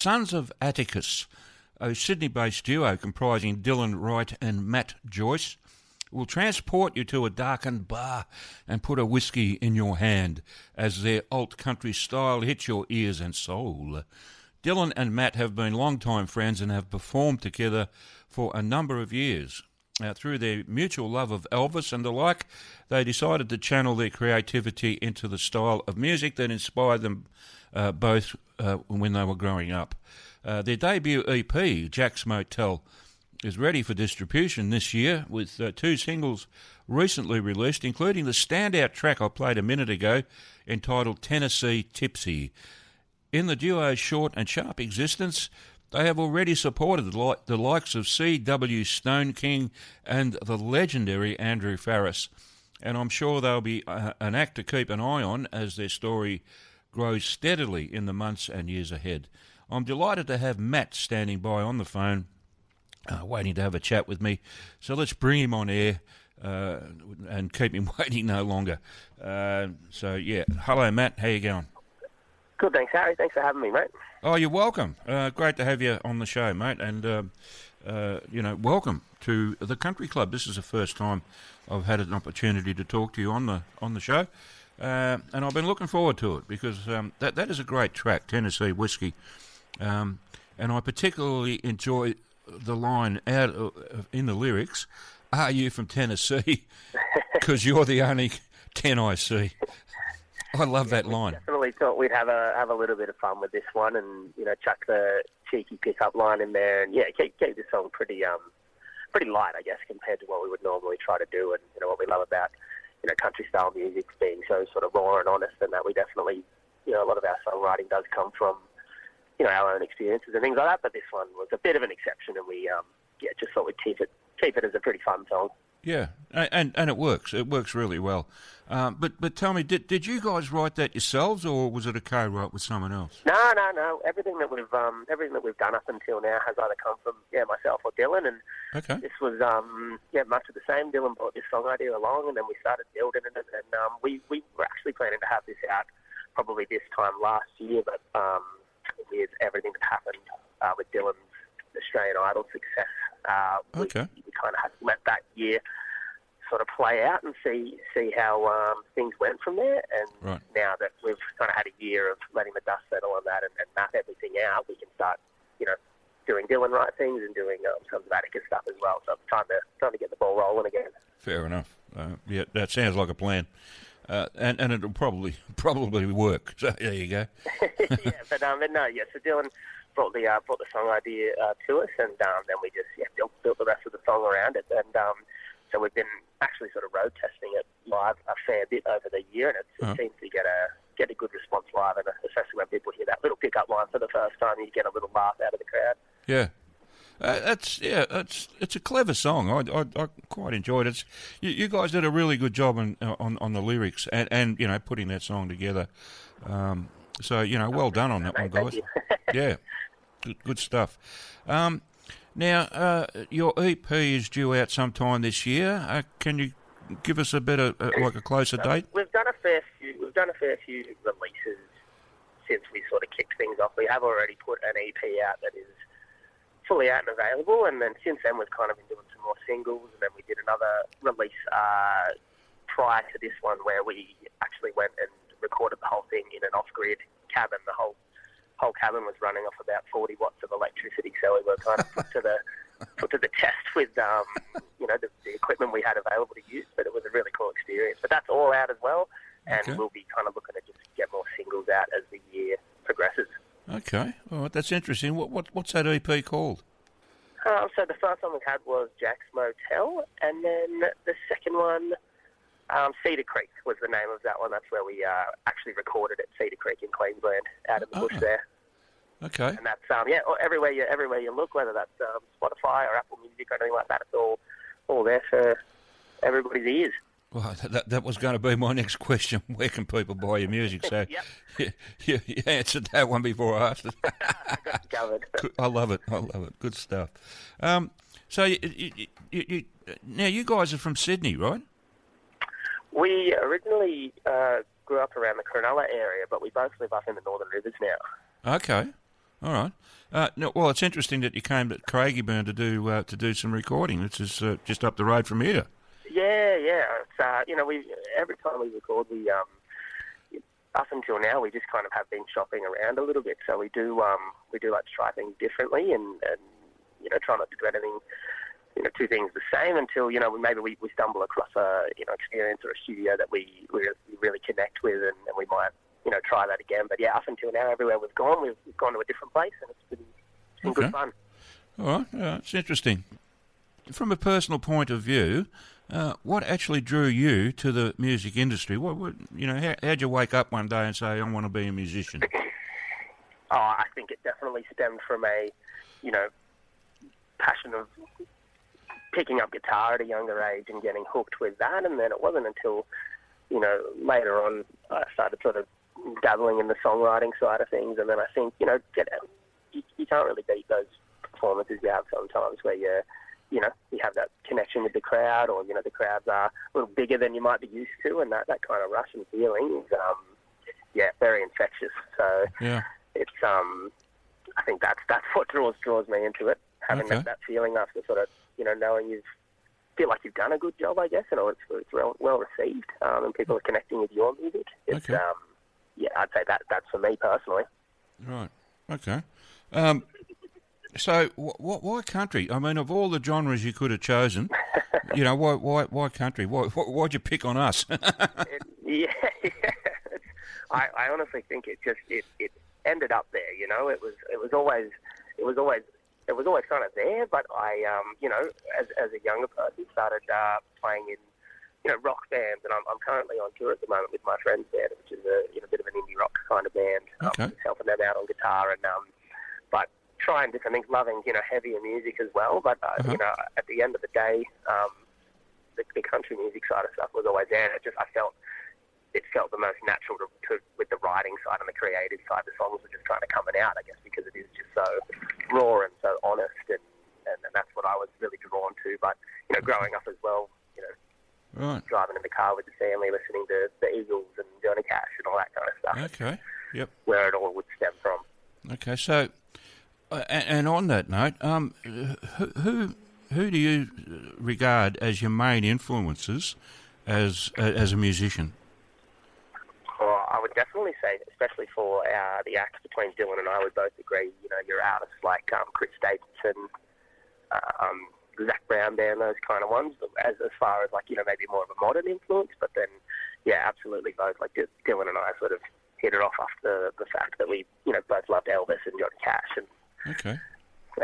Sons of Atticus, a Sydney-based duo comprising Dylan Wright and Matt Joyce, will transport you to a darkened bar and put a whiskey in your hand as their alt-country style hits your ears and soul. Dylan and Matt have been long-time friends and have performed together for a number of years. Through their mutual love of Elvis and the like, they decided to channel their creativity into the style of music that inspired them both when they were growing up. Their debut EP, Jack's Motel, is ready for distribution this year with two singles recently released, including the standout track I played a minute ago entitled Tennessee Tipsy. In the duo's short and sharp existence, they have already supported the likes of C.W. Stone King and the legendary Andrew Farris, and I'm sure they'll be an act to keep an eye on as their story grows steadily in the months and years ahead. I'm delighted to have Matt standing by on the phone, waiting to have a chat with me, so let's bring him on air and keep him waiting no longer. Hello Matt, how you going? Good, thanks, Harry. Thanks for having me, mate. Oh, you're welcome. Great to have you on the show, mate. And, welcome to the Country Club. This is the first time I've had an opportunity to talk to you on the show. And I've been looking forward to it because that is a great track, Tennessee Whiskey. And I particularly enjoy the line in the lyrics, "Are you from Tennessee? Because you're the only 10 I see." I love that line. Definitely thought we'd have a little bit of fun with this one, and chuck the cheeky pickup line in there, and keep this song pretty light, I guess, compared to what we would normally try to do, and what we love about country style music being so sort of raw and honest, and that we definitely a lot of our songwriting does come from our own experiences and things like that. But this one was a bit of an exception, and we just thought we'd keep it as a pretty fun song. Yeah, and it works. It works really well. But tell me, did you guys write that yourselves, or was it a co-write with someone else? No. Everything that we've done up until now has either come from myself or Dylan, and this was much of the same. Dylan brought this song idea along, and then we started building it, and we were actually planning to have this out probably this time last year, but with everything that happened with Dylan's Australian Idol success, we kind of had to let that year sort of play out and see how things went from there. And now that we've kind of had a year of letting the dust settle on that and map everything out, we can start, doing Dylan right things and doing some of Atticus stuff as well. So it's time to get the ball rolling again. Fair enough. That sounds like a plan. And it'll probably work. So there you go. So Dylan brought the song idea to us, and then we just built the rest of the song around it, and so we've been actually sort of road testing it live a fair bit over the year, and it seems to get a good response live, and especially when people hear that little pickup line for the first time, you get a little laugh out of the crowd. Yeah. It's a clever song. I quite enjoyed it. You guys did a really good job on the lyrics and putting that song together. Well done on that one, guys. Yeah, good stuff. Now your EP is due out sometime this year. Can you give us a bit of a closer date? We've done a fair few releases since we sort of kicked things off. We have already put an EP out that is fully out and available, and then since then we've kind of been doing some more singles, and then we did another release prior to this one where we actually went and recorded the whole thing in an off-grid cabin. The whole cabin was running off about 40 watts of electricity, so we were kind of put to the test with the equipment we had available to use. But it was a really cool experience. But that's all out as well, and we'll be kind of looking to just get more singles out as the year progresses. Okay, all right, that's interesting. What's that EP called? So the first one we had was Jack's Motel, and then the second one, Cedar Creek was the name of that one. That's where we actually recorded at Cedar Creek in Queensland, out of the bush there. Okay. And that's everywhere you look, whether that's Spotify or Apple Music or anything like that, it's all there for everybody's ears. Well, that was going to be my next question. Where can people buy your music? So you answered that one before I asked it. Got it covered. I love it. Good stuff. So now you guys are from Sydney, right? We originally grew up around the Cronulla area, but we both live up in the Northern Rivers now. Okay. All right. No, well, it's interesting that you came to Craigieburn to do some recording. This is just up the road from here. Yeah. It's, we every time we record, we up until now we just kind of have been shopping around a little bit. So we do like to try things differently and try not to do anything two things the same until maybe we stumble across a experience or a studio that we really connect with and we might try that again. But yeah, up until now, everywhere we've gone to a different place, and it's been good fun. All right, it's interesting. From a personal point of view, what actually drew you to the music industry? How'd you wake up one day and say, I want to be a musician? I think it definitely stemmed from a passion of picking up guitar at a younger age and getting hooked with that, and then it wasn't until later on I started sort of dabbling in the songwriting side of things, and then I think you can't really beat those performances you have sometimes where you have that connection with the crowd, or the crowds are a little bigger than you might be used to, and that kind of rush and feeling is very infectious. So it's I think that's what draws me into it, having that feeling after sort of knowing you feel like you've done a good job, I guess, and it's well received, and people are connecting with your music. It's, I'd say that's for me personally. Right. Okay. So why country? I mean, of all the genres you could have chosen, why country? Why'd you pick on us? I honestly think it ended up there. It was always kind of there, but I as a younger person started playing in rock bands, and I'm currently on tour at the moment with my friends band, which is a bit of an indie rock kind of band. Helping them out on guitar and but trying different things, loving heavier music as well. But at the end of the day, the country music side of stuff was always there. And it felt the most natural to with the writing side and the creative side. The songs were just kind of coming out, I guess, because it is just so raw and so honest, and that's what I was really drawn to. But growing up as well, driving in the car with the family, listening to the Eagles and Johnny Cash and all that kind of stuff. Okay, yep. Where it all would stem from. Okay, so and on that note, who do you regard as your main influences as a musician? Well, I would definitely say, especially for the acts between Dylan and I, would both agree. Your artists like Chris Stapleton, Zach Brown Band, those kind of ones. As far as maybe more of a modern influence, but then absolutely both. Like Dylan and I sort of hit it off after the fact that we both loved Elvis and Johnny Cash and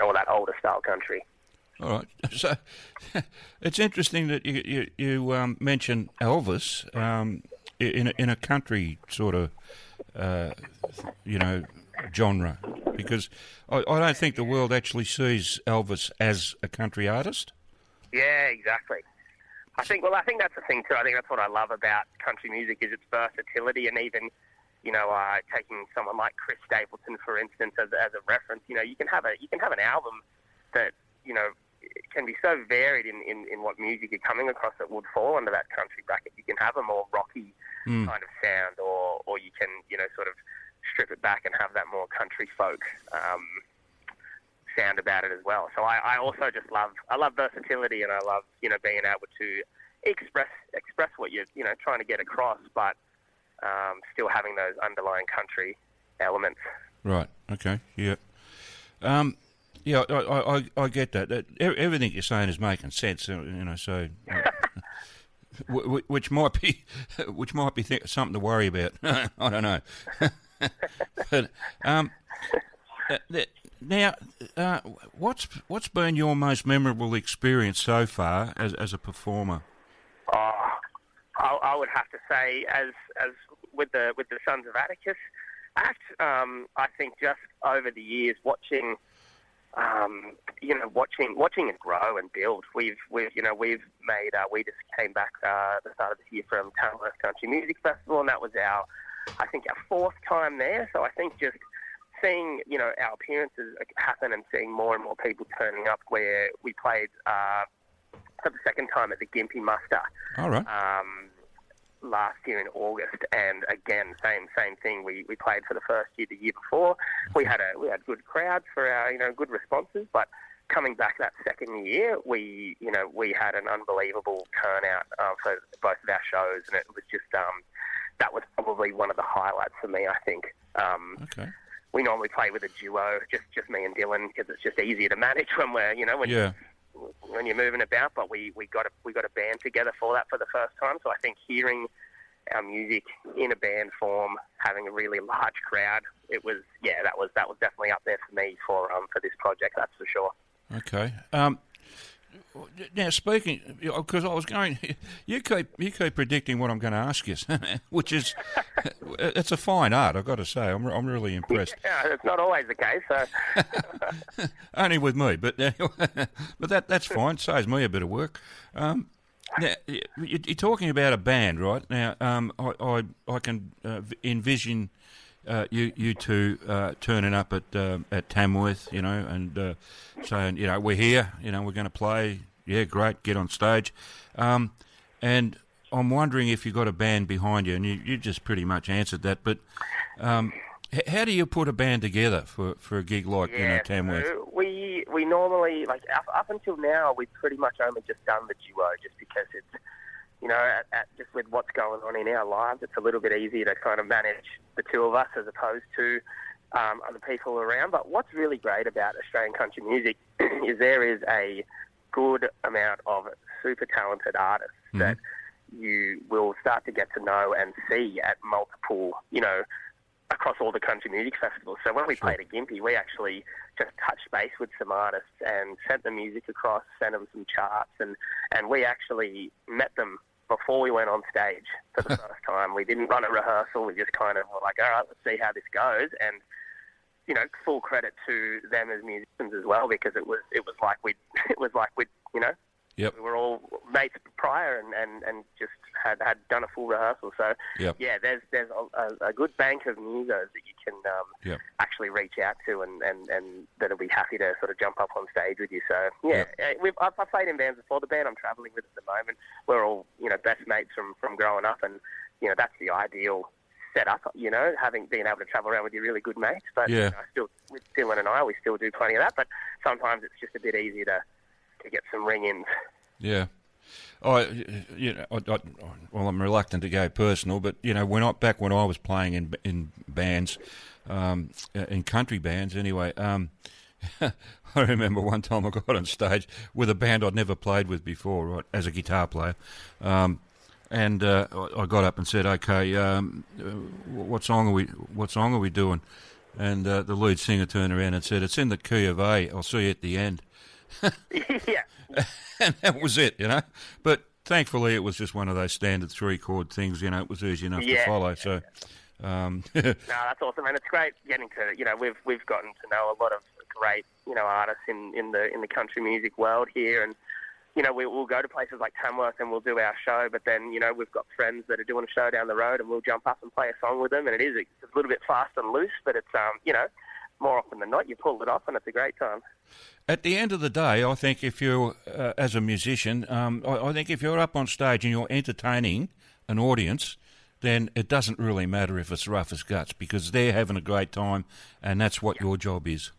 all that older style country. All right. So it's interesting that you mention Elvis in a country sort of genre, because I don't think the world actually sees Elvis as a country artist. Yeah, exactly. I think that's the thing too. I think that's what I love about country music is its versatility, and even taking someone like Chris Stapleton, for instance, as a reference. You can have an album that can be so varied in what music you're coming across that would fall under that country bracket. You can have a more rocky kind of sound, or you can sort of strip it back and have that more country folk sound about it as well. So I also just love versatility, and I love being able to express what you're trying to get across, but still having those underlying country elements. Right. Okay. Yeah. Yeah, I get that. Everything you're saying is making sense. So which might be something to worry about. I don't know. But now, what's been your most memorable experience so far as a performer? I would have to say, as with the Sons of Atticus act, I think just over the years watching it grow and build. We've made. We just came back the start of this year from Tamworth Country Music Festival, and that was our fourth time there. So I think just seeing our appearances happen and seeing more and more people turning up. Where we played for the second time at the Gympie Muster. All right. last year in August, and again, same thing. We played for the first year the year before. We had good crowds for our good responses, but coming back that second year, we had an unbelievable turnout for both of our shows, and it was just that was probably one of the highlights for me, I think. Okay. We normally play with a duo, just me and Dylan, because it's just easier to manage when we're when you're moving about. But we got a band together for that for the first time. So I think hearing our music in a band form, having a really large crowd, that was definitely up there for me for this project. That's for sure. Okay. Now, speaking, because I was going, you keep predicting what I'm going to ask you, which is, it's a fine art, I've got to say. I'm really impressed. Yeah, it's not always the case. So. Only with me, but that's fine. Saves me a bit of work. Now, you're talking about a band, right? Now, I can envision you two turning up at Tamworth, and saying, we're here, we're going to play. Yeah, great, get on stage. And I'm wondering if you've got a band behind you, and you just pretty much answered that. But how do you put a band together for a gig like Tamworth? So we normally, like up until now, we've pretty much only just done the duo, just because it's just with what's going on in our lives, it's a little bit easier to kind of manage the two of us as opposed to other people around. But what's really great about Australian country music is there is a good amount of super talented artists that you will start to get to know and see at multiple, across all the country music festivals. So when we played at Gympie, we actually just touched base with some artists and sent the music across, sent them some charts, and we actually met them before we went on stage for the first time. We didn't run a rehearsal. We just kind of were like, all right, let's see how this goes. And, full credit to them as musicians as well, because it was like we'd Yep. We were all mates prior and just had done a full rehearsal. So, there's a good bank of musos that you can actually reach out to and that'll be happy to sort of jump up on stage with you. So, I've played in bands before. The band I'm travelling with at the moment, we're all, best mates from growing up, and, that's the ideal setup, having been able to travel around with your really good mates. But, still, with Dylan and I, we still do plenty of that. But sometimes it's just a bit easier to get some ring-ins. Yeah. Well, I'm reluctant to go personal, but when I was playing in bands, in country bands anyway. I remember one time I got on stage with a band I'd never played with before, right, as a guitar player, and I got up and said, "Okay, what song are we doing?" And the lead singer turned around and said, "It's in the key of A. I'll see you at the end." Yeah. And that was it, But thankfully, it was just one of those standard 3-chord things. It was easy enough to follow. So, no, that's awesome, and it's great getting to we've gotten to know a lot of great artists in the country music world here, and we'll go to places like Tamworth and we'll do our show, but then we've got friends that are doing a show down the road, and we'll jump up and play a song with them, and it's a little bit fast and loose, but it's more often than not you pull it off, and it's a great time. At the end of the day, I think if you're, as a musician, I think if you're up on stage and you're entertaining an audience, then it doesn't really matter if it's rough as guts, because they're having a great time, and that's what your job is.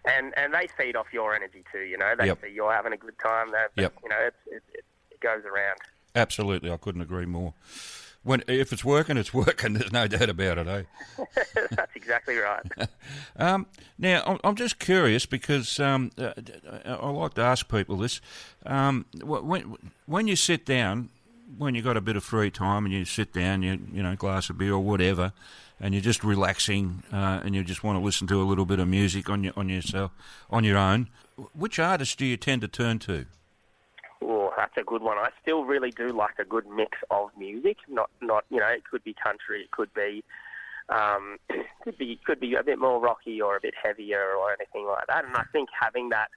And they feed off your energy too, They see you're having a good time. It goes around. Absolutely, I couldn't agree more. If it's working, it's working. There's no doubt about it, eh? That's exactly right. Now, I'm just curious because I like to ask people this. When you sit down, when you've got a bit of free time and you sit down, glass of beer or whatever, and you're just relaxing and you just want to listen to a little bit of music on your own, which artists do you tend to turn to? Oh, that's a good one. I still really do like a good mix of music. Not it could be country, it could be a bit more rocky or a bit heavier or anything like that. And I think having that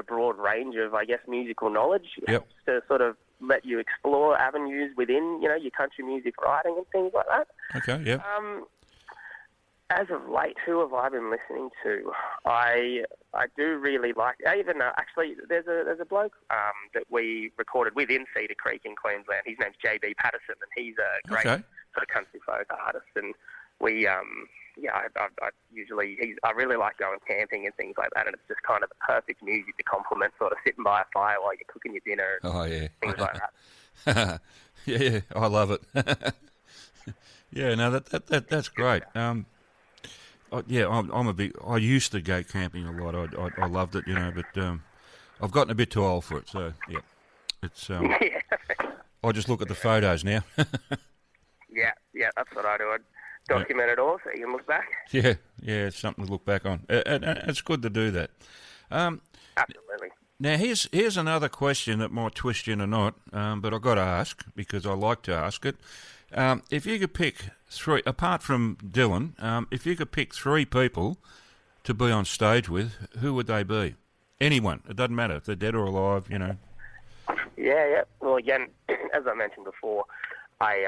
broad range of, I guess, musical knowledge helps to sort of let you explore avenues within your country music writing and things like that. Okay, yeah. As of late, who have I been listening to? I do really like. Even actually, there's a bloke that we recorded with in Cedar Creek in Queensland. His name's JB Patterson, and he's a great sort of country folk artist. And we, I really like going camping and things like that. And it's just kind of the perfect music to complement sort of sitting by a fire while you're cooking your dinner. And things like that. Yeah, I love it. Yeah, no, that's great. I'm a big. I used to go camping a lot. I loved it, but I've gotten a bit too old for it. So yeah, it's. I just look at the photos now. yeah, that's what I do. I document it all so you can look back. Yeah, it's something to look back on. And it's good to do that. Absolutely. Now here's another question that might twist you in a knot, but I've got to ask because I like to ask it. If you could pick three, apart from Dylan, if you could pick three people to be on stage with, who would they be? Anyone. It doesn't matter if they're dead or alive, Yeah. Well, again, as I mentioned before, I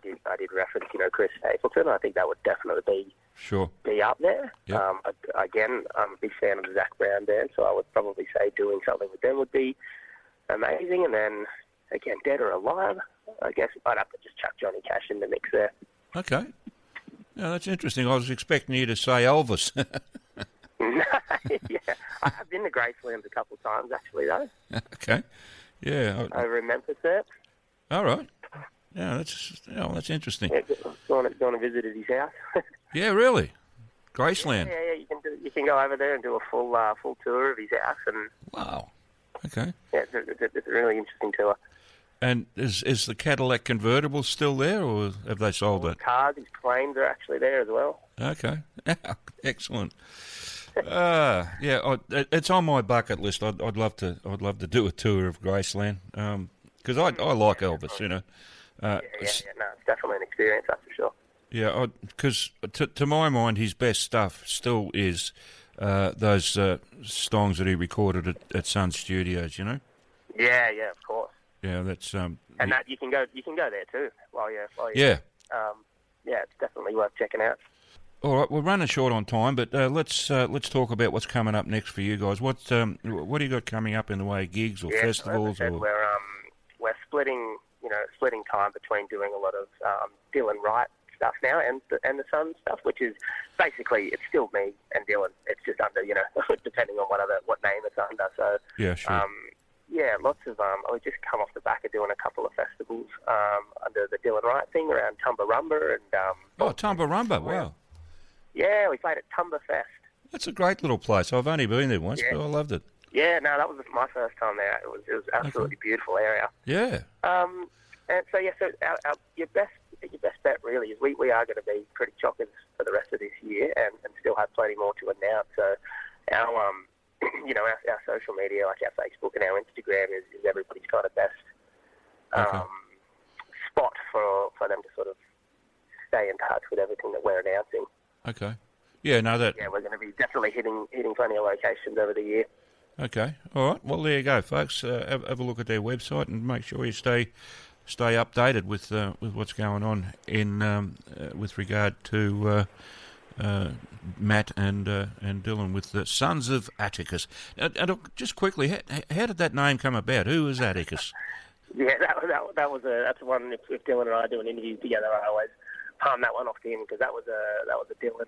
did reference, Chris Stapleton. I think that would definitely be up there. Yep. Again, I'm a big fan of the Zach Brown band, so I would probably say doing something with them would be amazing. And then, again, dead or alive, I guess I'd have to just chuck Johnny Cash in the mix there. Okay. Yeah, that's interesting. I was expecting you to say Elvis. Yeah, I have been to Graceland a couple of times, actually, though. Okay. Yeah. Over in Memphis there. All right. Yeah, that's interesting. Yeah, going to visit at his house. Yeah, really? Graceland? Yeah, you can go over there and do a full tour of his house. And wow. Okay. Yeah, it's a really interesting tour. And is the Cadillac convertible still there, or have they sold it? Cars, his planes are actually there as well. Okay. Excellent. It's on my bucket list. I'd love to do a tour of Graceland because I like Elvis, no, it's definitely an experience, that's for sure. Yeah, because to my mind, his best stuff still is those songs that he recorded at Sun Studios. Yeah, of course. Yeah, that's and that you can go there too while you're yeah. It's definitely worth checking out. All right, we're running short on time, but let's talk about what's coming up next for you guys. What do you got coming up in the way of gigs or festivals? So as I said, we're splitting time between doing a lot of Dylan Wright stuff now and the Sun stuff, which is basically it's still me and Dylan. It's just under depending on what name it's under. So yeah, sure. Lots of we just come off the back of doing a couple of festivals under the Dylan Wright thing around Tumbarumba and Tumbarumba, wow. Yeah, we played at Tumba Fest. That's a great little place. I've only been there once, but I loved it. Yeah, no, that was my first time there. It was absolutely beautiful area. Yeah. And so your best bet really is we are going to be pretty chockers for the rest of this year and still have plenty more to announce. So our our social media, like our Facebook and our Instagram, is everybody's kind of best spot for them to sort of stay in touch with everything that we're announcing. Okay. Yeah, no, that. Yeah, we're going to be definitely hitting plenty of locations over the year. Okay. All right. Well, there you go, folks. Have a look at their website and make sure you stay updated with what's going on in with regard to Matt and Dylan with the Sons of Atticus. Just quickly, how did that name come about? Who is Atticus? Yeah, that's one. If Dylan and I do an interview together, I always palm that one off to him because that was a Dylan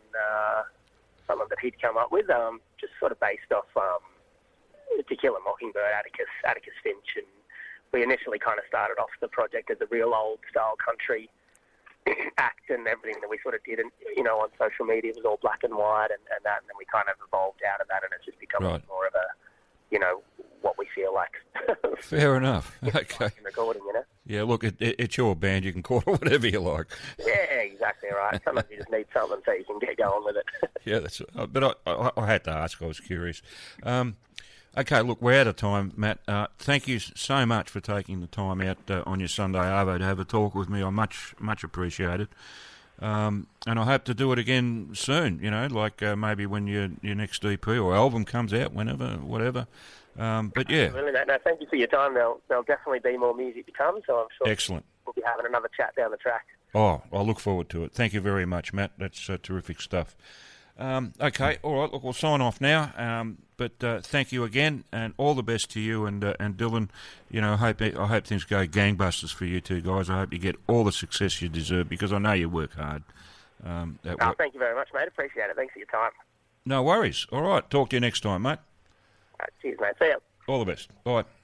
something that he'd come up with, just sort of based off To Kill a Mockingbird, Atticus Finch, and we initially kind of started off the project as a real old style country act, and everything that we sort of did, and on social media was all black and white, and that, and then we kind of evolved out of that, and it's just become more of a what we feel like. Fair enough. Okay. Recording, Yeah, look, it's your band. You can call it whatever you like. Yeah, exactly right. Sometimes you just need something so you can get going with it. Yeah, that's. But I had to ask. I was curious. Okay, look, we're out of time, Matt. Thank you so much for taking the time out on your Sunday arvo to have a talk with me. I much appreciate it. And I hope to do it again soon, like maybe when your next EP or album comes out, whatever. But yeah. Really, no, thank you for your time. There'll definitely be more music to come, so I'm sure Excellent. we'll be having another chat down the track. Oh, I look forward to it. Thank you very much, Matt. That's terrific stuff. Okay, all right. Look, we'll sign off now. But thank you again, and all the best to you and Dylan. You know, I hope things go gangbusters for you two guys. I hope you get all the success you deserve, because I know you work hard. Thank you very much, mate. Appreciate it. Thanks for your time. No worries. All right. Talk to you next time, mate. Cheers, mate. See ya. All the best. Bye.